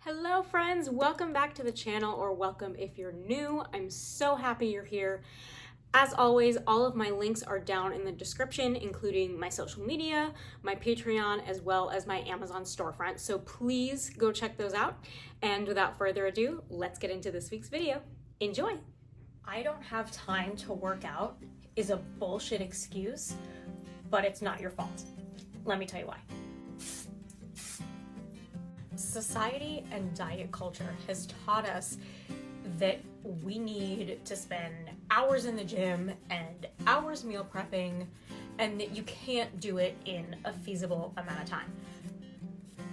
Hello friends, welcome back to the channel, or welcome if you're new. I'm so happy you're here. As always, all of my links are down in the description, including my social media, my Patreon, as well as my Amazon storefront. So please go check those out. And without further ado, let's get into this week's video. Enjoy. I don't have time to work out is a bullshit excuse, but it's not your fault. Let me tell you why. Society and diet culture has taught us that we need to spend hours in the gym and hours meal prepping, and that you can't do it in a feasible amount of time.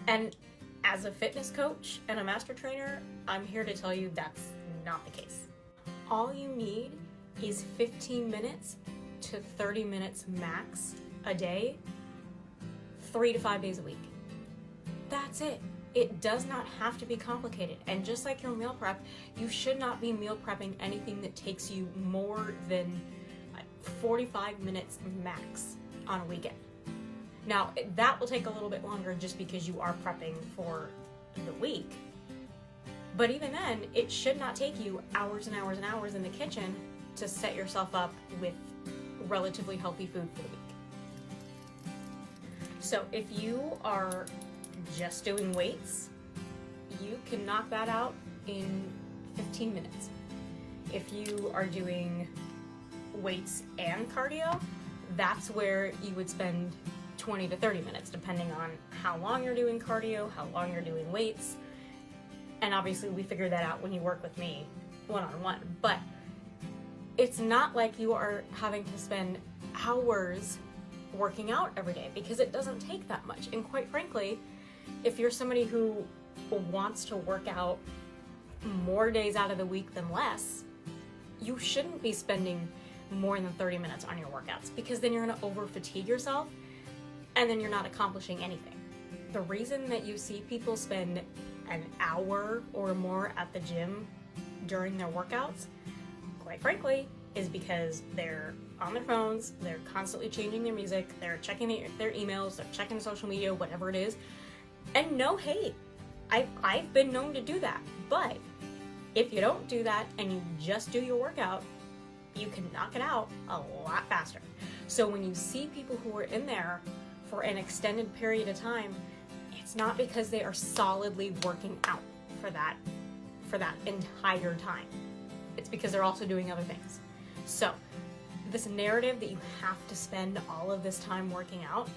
And as a fitness coach and a master trainer, I'm here to tell you that's not the case. All you need is 15 minutes to 30 minutes max a day, 3 to 5 days a week. That's it. It does not have to be complicated. And just like your meal prep, you should not be meal prepping anything that takes you more than 45 minutes max on a weekend. Now, that will take a little bit longer just because you are prepping for the week. But even then, it should not take you hours and hours and hours in the kitchen to set yourself up with relatively healthy food for the week. So if you are just doing weights, you can knock that out in 15 minutes. If you are doing weights and cardio, that's where you would spend 20 to 30 minutes, depending on how long you're doing cardio, how long you're doing weights. And obviously we figure that out when you work with me one-on-one. But it's not like you are having to spend hours working out every day, because it doesn't take that much. And quite frankly, if you're somebody who wants to work out more days out of the week than less, you shouldn't be spending more than 30 minutes on your workouts, because then you're going to over fatigue yourself and then you're not accomplishing anything. The reason that you see people spend an hour or more at the gym during their workouts, quite frankly, is because they're on their phones, they're constantly changing their music, they're checking their emails, they're checking social media, whatever it is. And no hate, I've been known to do that. But if you don't do that and you just do your workout, you can knock it out a lot faster. So when you see people who are in there for an extended period of time, it's not because they are solidly working out for that entire time. It's because they're also doing other things. So this narrative that you have to spend all of this time working out,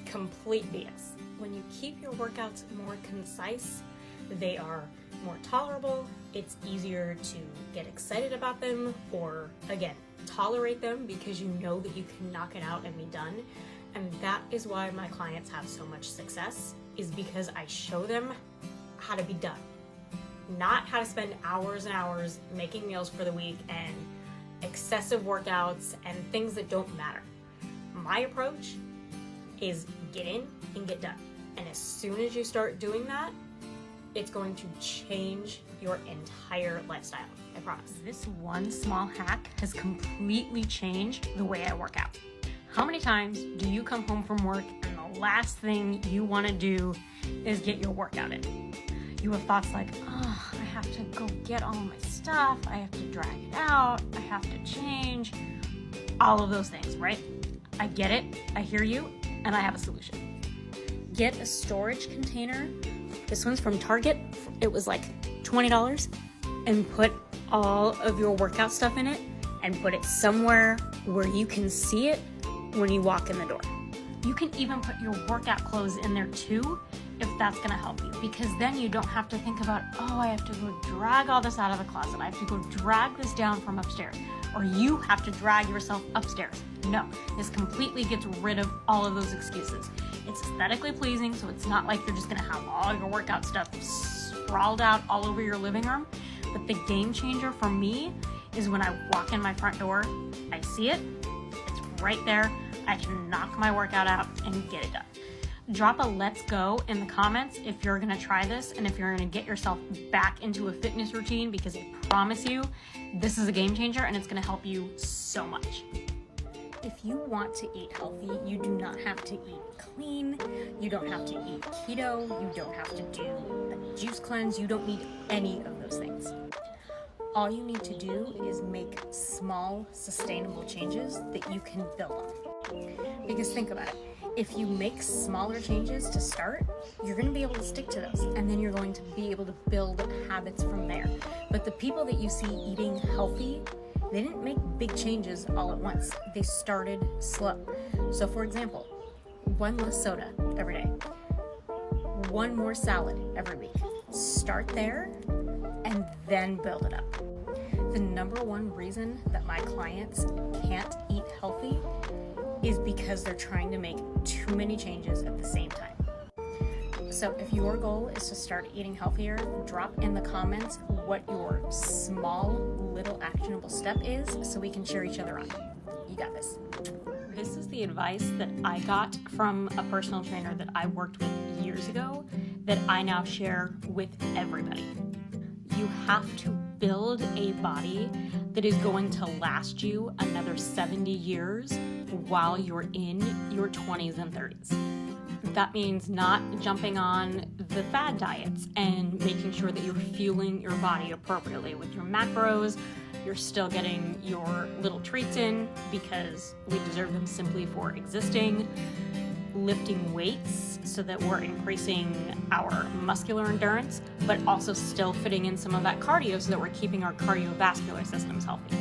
complete BS. When you keep your workouts more concise, they are more tolerable, it's easier to get excited about them, or again, tolerate them, because you know that you can knock it out and be done. And that is why my clients have so much success, is because I show them how to be done. Not how to spend hours and hours making meals for the week and excessive workouts and things that don't matter. My approach is get in and get done. And as soon as you start doing that, it's going to change your entire lifestyle, I promise. This one small hack has completely changed the way I work out. How many times do you come home from work and the last thing you want to do is get your workout in? You have thoughts like, oh, I have to go get all my stuff, I have to drag it out, I have to change, all of those things, right? I get it, I hear you, and I have a solution. Get a storage container. This one's from Target. It was like $20, and put all of your workout stuff in it and put it somewhere where you can see it when you walk in the door. You can even put your workout clothes in there too, if that's gonna help you, because then you don't have to think about, oh, I have to go drag all this out of the closet, I have to go drag this down from upstairs, or you have to drag yourself upstairs. No, this completely gets rid of all of those excuses. It's aesthetically pleasing, so it's not like you're just gonna have all your workout stuff sprawled out all over your living room. But the game changer for me is when I walk in my front door, I see it, it's right there, I can knock my workout out and get it done. Drop a let's go in the comments if you're gonna try this and if you're gonna get yourself back into a fitness routine, because I promise you, this is a game changer and it's gonna help you so much. If you want to eat healthy, you do not have to eat clean, you don't have to eat keto, you don't have to do a juice cleanse, you don't need any of those things. All you need to do is make small, sustainable changes that you can build on. Because think about it, if you make smaller changes to start, you're going to be able to stick to those, and then you're going to be able to build habits from there. But the people that you see eating healthy, they didn't make big changes all at once. They started slow. So for example, 1 less soda every day, 1 more salad every week. Start there and then build it up. The number one reason that my clients can't eat healthy is because they're trying to make too many changes at the same time. So if your goal is to start eating healthier, drop in the comments what your small little actionable step is so we can cheer each other on. You got this. This is the advice that I got from a personal trainer that I worked with years ago that I now share with everybody. You have to build a body that is going to last you another 70 years while you're in your 20s and 30s. That means not jumping on the fad diets and making sure that you're fueling your body appropriately with your macros. You're still getting your little treats in because we deserve them simply for existing. Lifting weights so that we're increasing our muscular endurance, but also still fitting in some of that cardio so that we're keeping our cardiovascular systems healthy.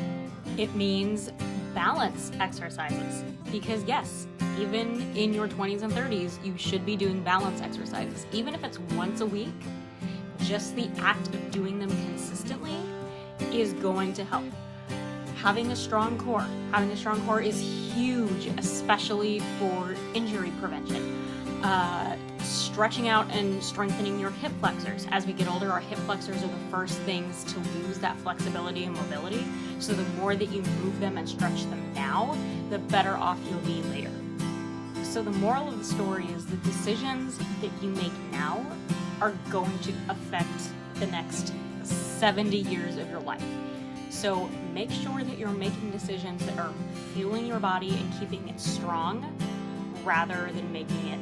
It means balance exercises because yes, even in your 20s and 30s, you should be doing balance exercises. Even if it's once a week, just the act of doing them consistently is going to help. Having a strong core is huge, especially for injury prevention. Stretching out and strengthening your hip flexors. As we get older, our hip flexors are the first things to lose that flexibility and mobility. So the more that you move them and stretch them now, the better off you'll be later. So the moral of the story is the decisions that you make now are going to affect the next 70 years of your life. So make sure that you're making decisions that are fueling your body and keeping it strong rather than making it